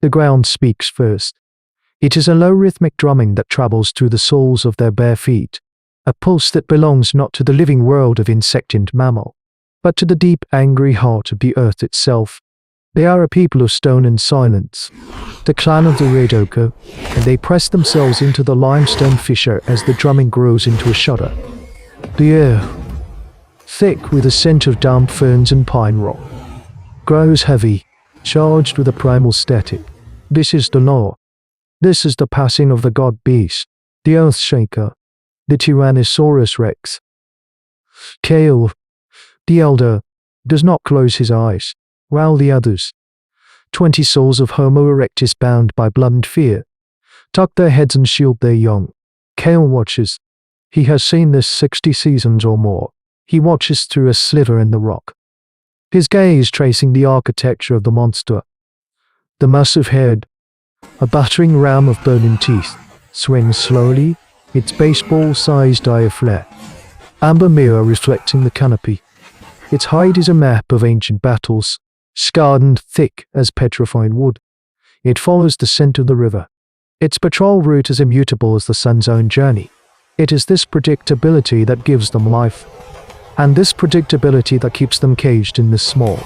The ground speaks first. It is a low rhythmic drumming that travels through the soles of their bare feet, a pulse that belongs not to the living world of insect and mammal, but to the deep, angry heart of the earth itself. They are a people of stone and silence, the clan of the red ochre, and they press themselves into the limestone fissure as the drumming grows into a shudder. The air, thick with the scent of damp ferns and pine rock, grows heavy, charged with a primal static. This is the law. This is the passing of the god-beast, the earth-shaker, the Tyrannosaurus Rex. Kael, the elder, does not close his eyes, while the others, 20 souls of Homo Erectus bound by blood and fear, tuck their heads and shield their young. Kael watches. He has seen this 60 seasons or more. He watches through a sliver in the rock, his gaze tracing the architecture of the monster. The massive head, a battering ram of burning teeth, swings slowly, its baseball-sized eye aflare, amber mirror reflecting the canopy. Its hide is a map of ancient battles, scarred and thick as petrified wood. It follows the scent of the river, its patrol route as immutable as the sun's own journey. It is this predictability that gives them life, and this predictability that keeps them caged in this small,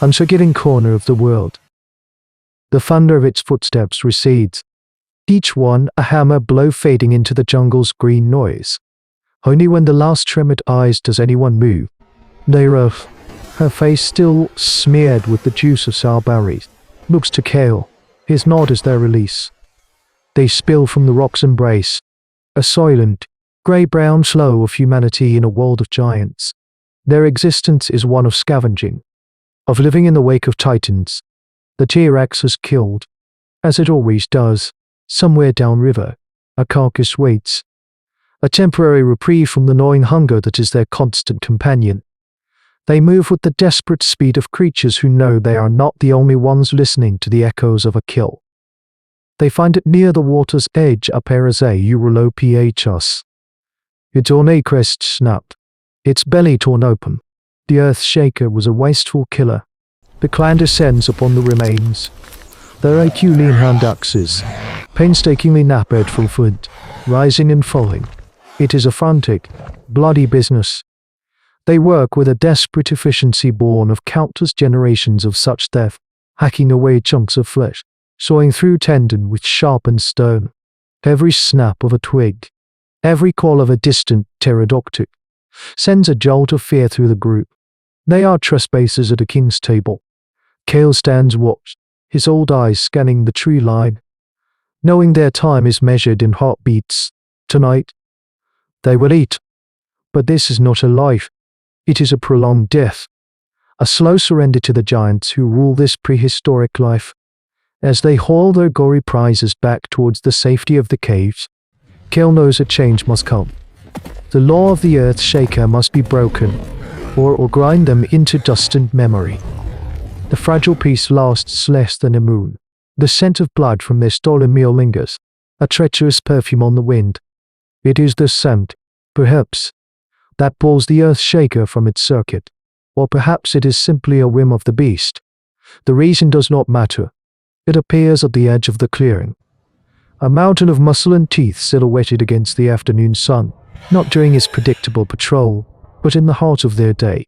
unforgiving corner of the world. The thunder of its footsteps recedes, each one a hammer blow fading into the jungle's green noise. Only when the last tremid eyes does anyone move. Naira, her face still smeared with the juice of sour berries, looks to Kael. His nod is their release. They spill from the rock's embrace, a silent, grey-brown flow of humanity in a world of giants. Their existence is one of scavenging, of living in the wake of titans. The T-Rex has killed, as it always does, somewhere downriver. A carcass waits, a temporary reprieve from the gnawing hunger that is their constant companion. They move with the desperate speed of creatures who know they are not the only ones listening to the echoes of a kill. They find it near the water's edge a Pereze Europhs. Its ornate crest snapped, its belly torn open. The earth shaker was a wasteful killer. The clan descends upon the remains, their aculine hand axes, painstakingly nappered from foot, rising and falling. It is a frantic, bloody business. They work with a desperate efficiency born of countless generations of such death, hacking away chunks of flesh, sawing through tendon with sharpened stone. Every snap of a twig, every call of a distant pterodactyl, sends a jolt of fear through the group. They are trespassers at a king's table. Kael stands watch, his old eyes scanning the tree line, knowing their time is measured in heartbeats. Tonight, they will eat. But this is not a life. It is a prolonged death, a slow surrender to the giants who rule this prehistoric life. As they haul their gory prizes back towards the safety of the caves, Kael knows a change must come. The law of the earth shaker must be broken, or grind them into dust and memory. The fragile peace lasts less than a moon. The scent of blood from their stolen meal lingers, a treacherous perfume on the wind. It is the scent, perhaps, that pulls the earth shaker from its circuit. Or perhaps it is simply a whim of the beast. The reason does not matter. It appears at the edge of the clearing, a mountain of muscle and teeth silhouetted against the afternoon sun, not during its predictable patrol, but in the heart of their day.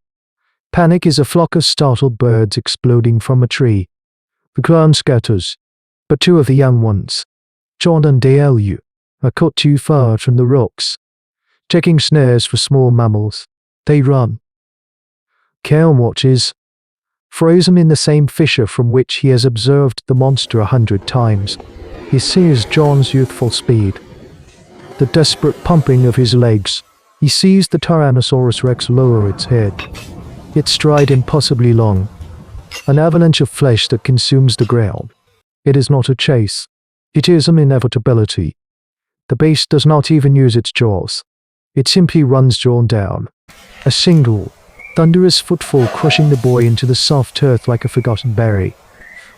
Panic is a flock of startled birds exploding from a tree. The clan scatters, but two of the young ones, John and Delu, are caught too far from the rocks. Checking snares for small mammals, they run. Kael watches, frozen in the same fissure from which he has observed the monster 100 times. He sees John's youthful speed, the desperate pumping of his legs. He sees the Tyrannosaurus Rex lower its head, its stride impossibly long, an avalanche of flesh that consumes the ground. It is not a chase. It is an inevitability. The beast does not even use its jaws. It simply runs drawn down, a single, thunderous footfall crushing the boy into the soft earth like a forgotten berry.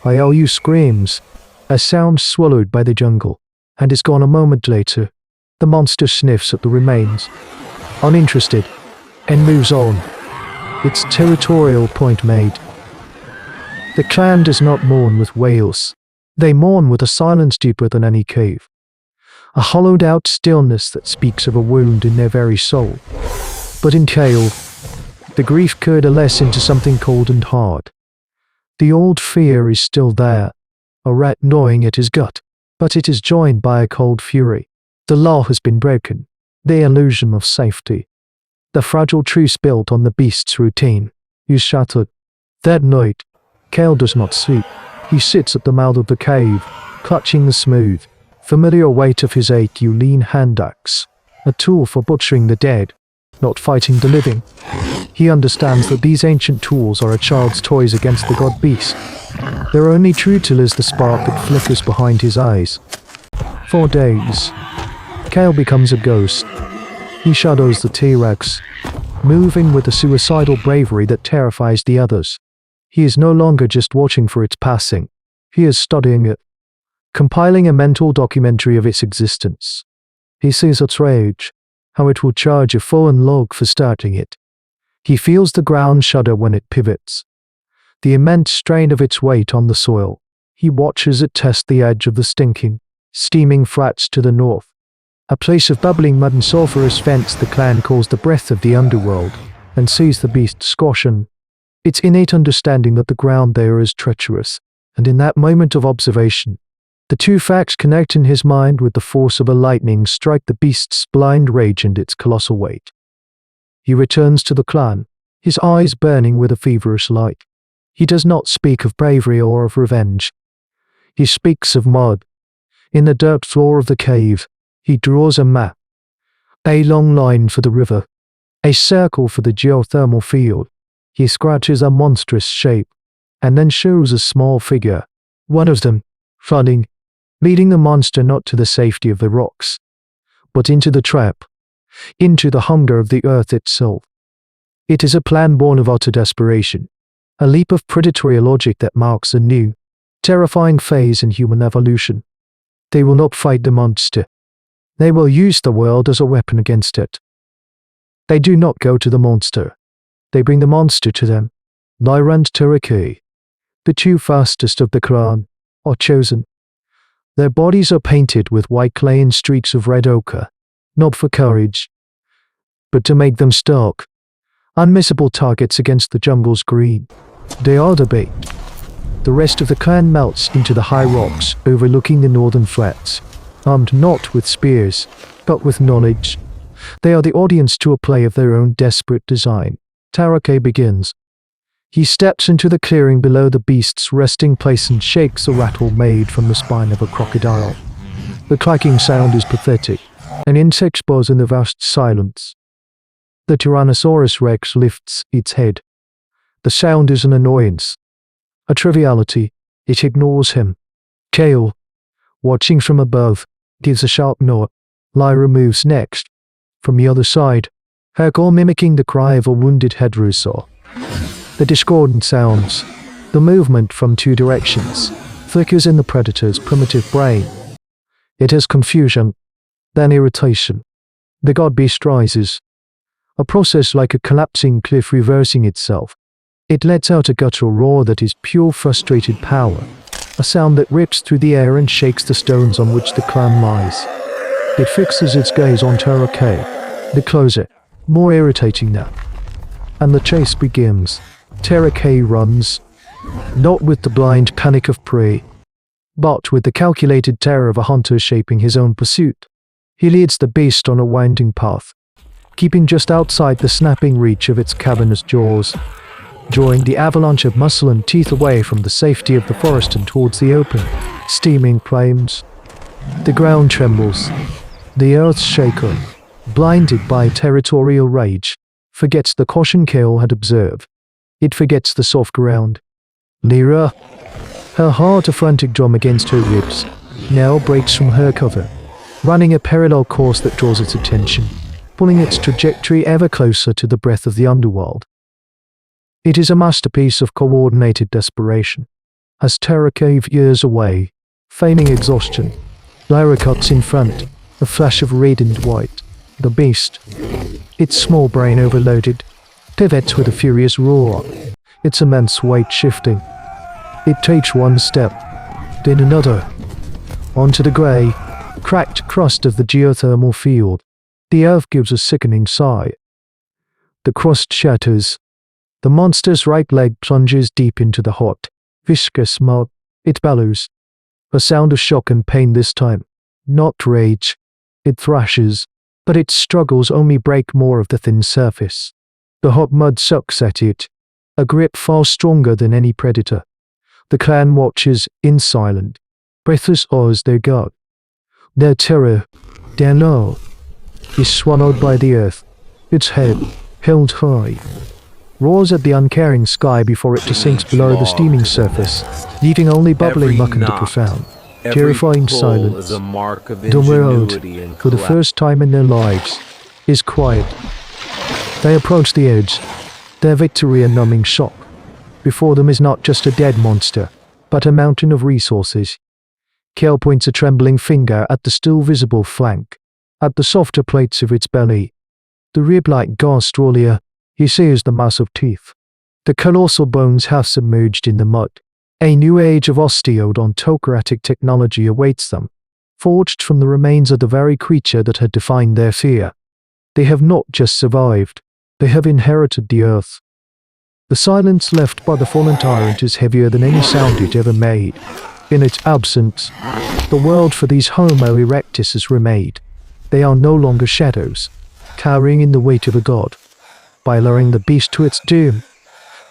Iolu screams, a sound swallowed by the jungle, and is gone a moment later. The monster sniffs at the remains, uninterested, and moves on. Its territorial point made. The clan does not mourn with wails. They mourn with a silence deeper than any cave, a hollowed-out stillness that speaks of a wound in their very soul. But in Kael, the grief coalesces into something cold and hard. The old fear is still there, a rat gnawing at his gut, but it is joined by a cold fury. The law has been broken, the illusion of safety. The fragile truce built on the beast's routine is shattered. That night, Kael does not sleep. He sits at the mouth of the cave, clutching the smooth, familiar weight of his 8U hand axe, a tool for butchering the dead, not fighting the living. He understands that these ancient tools are a child's toys against the god beast. Their only true tool is the spark that flickers behind his eyes. For days, Kael becomes a ghost. He shadows the T-Rex, moving with a suicidal bravery that terrifies the others. He is no longer just watching for its passing. He is studying it, compiling a mental documentary of its existence. He sees its rage, how it will charge a fallen log for starting it. He feels the ground shudder when it pivots, the immense strain of its weight on the soil. He watches it test the edge of the stinking, steaming flats to the north, a place of bubbling mud and sulphurous vents the clan calls the breath of the underworld, and sees the beast squashen. Its innate understanding that the ground there is treacherous, and in that moment of observation, the two facts connect in his mind with the force of a lightning strike the beast's blind rage and its colossal weight. He returns to the clan, his eyes burning with a feverish light. He does not speak of bravery or of revenge. He speaks of mud. In the dirt floor of the cave, he draws a map. A long line for the river, a circle for the geothermal field. He scratches a monstrous shape, and then shows a small figure, one of them, running, leading the monster not to the safety of the rocks, but into the trap, into the hunger of the earth itself. It is a plan born of utter desperation, a leap of predatory logic that marks a new, terrifying phase in human evolution. They will not fight the monster. They will use the world as a weapon against it. They do not go to the monster. They bring the monster to them. Lyra and Turkey, the two fastest of the clan, are chosen. Their bodies are painted with white clay and streaks of red ochre, not for courage, but to make them stark, unmissable targets against the jungle's green. They are the bait. The rest of the clan melts into the high rocks overlooking the northern flats, armed not with spears, but with knowledge. They are the audience to a play of their own desperate design. Tarake begins. He steps into the clearing below the beast's resting place and shakes the rattle made from the spine of a crocodile. The clacking sound is pathetic, an insect buzz in the vast silence. The Tyrannosaurus Rex lifts its head. The sound is an annoyance, a triviality. It ignores him. Kael, watching from above, gives a sharp nod. Lyra moves next. From the other side, her call mimicking the cry of a wounded heterosaur. The discordant sounds, the movement from two directions, flickers in the predator's primitive brain. It is confusion, then irritation. The god beast rises, a process like a collapsing cliff reversing itself. It lets out a guttural roar that is pure frustrated power, a sound that rips through the air and shakes the stones on which the clan lies. It fixes its gaze on Tarake, the closer, more irritating now. And the chase begins. Tarake runs, not with the blind panic of prey, but with the calculated terror of a hunter shaping his own pursuit. He leads the beast on a winding path, keeping just outside the snapping reach of its cavernous jaws, drawing the avalanche of muscle and teeth away from the safety of the forest and towards the open, steaming plains. The ground trembles. The earth shaker, blinded by territorial rage, forgets the caution Kael had observed. It forgets the soft ground. Lyra, her heart a frantic drum against her ribs, now breaks from her cover, running a parallel course that draws its attention, pulling its trajectory ever closer to the breath of the underworld. It is a masterpiece of coordinated desperation. As Tarake veers away, feigning exhaustion, Lyra cuts in front, a flash of red and white. The beast, its small brain overloaded, pivots with a furious roar, its immense weight shifting. It takes one step, Then another. Onto the grey, cracked crust of the geothermal field. The earth gives a sickening sigh. The crust shatters. The monster's right leg plunges deep into the hot, viscous mud. It bellows. A sound of shock and pain this time. Not rage. It thrashes, but its struggles only break more of the thin surface. The hot mud sucks at it, a grip far stronger than any predator. The clan watches in silence, breathless awe as their god. Their terror, their love, is swallowed by the earth, its head held high. Roars at the uncaring sky before it sinks below the steaming surface, leaving only bubbling muck in the profound, terrifying silence. The world, for the first time in their lives, is quiet. They approach the edge, their victory a numbing shock. Before them is not just a dead monster, but a mountain of resources. Kael points a trembling finger at the still visible flank, at the softer plates of its belly. The rib-like gastrolia, he sees the mass of teeth. The colossal bones half submerged in the mud. A new age of osteodontocratic technology awaits them, forged from the remains of the very creature that had defined their fear. They have not just survived, they have inherited the earth. The silence left by the fallen tyrant is heavier than any sound it ever made. In its absence, the world for these Homo Erectus is remade. They are no longer shadows, carrying in the weight of a god. By luring the beast to its doom,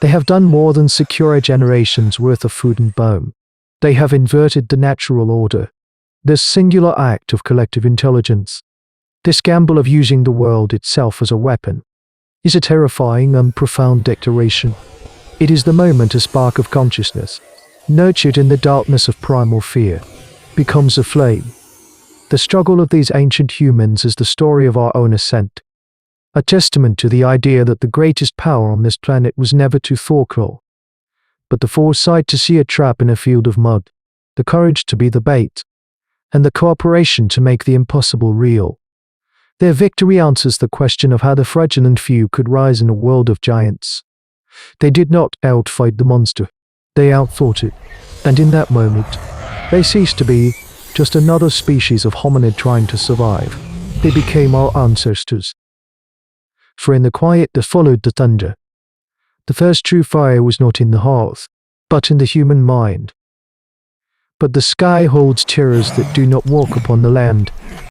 they have done more than secure a generation's worth of food and bone. They have inverted the natural order. This singular act of collective intelligence, this gamble of using the world itself as a weapon, is a terrifying and profound declaration. It is the moment a spark of consciousness, nurtured in the darkness of primal fear, becomes a flame. The struggle of these ancient humans is the story of our own ascent, a testament to the idea that the greatest power on this planet was never too thoughtful, but the foresight to see a trap in a field of mud, the courage to be the bait, and the cooperation to make the impossible real. Their victory answers the question of how the fraudulent few could rise in a world of giants. They did not outfight the monster, they outthought it, and in that moment, they ceased to be just another species of hominid trying to survive. They became our ancestors. For in the quiet that followed the thunder, the first true fire was not in the hearth, but in the human mind. But the sky holds terrors that do not walk upon the land.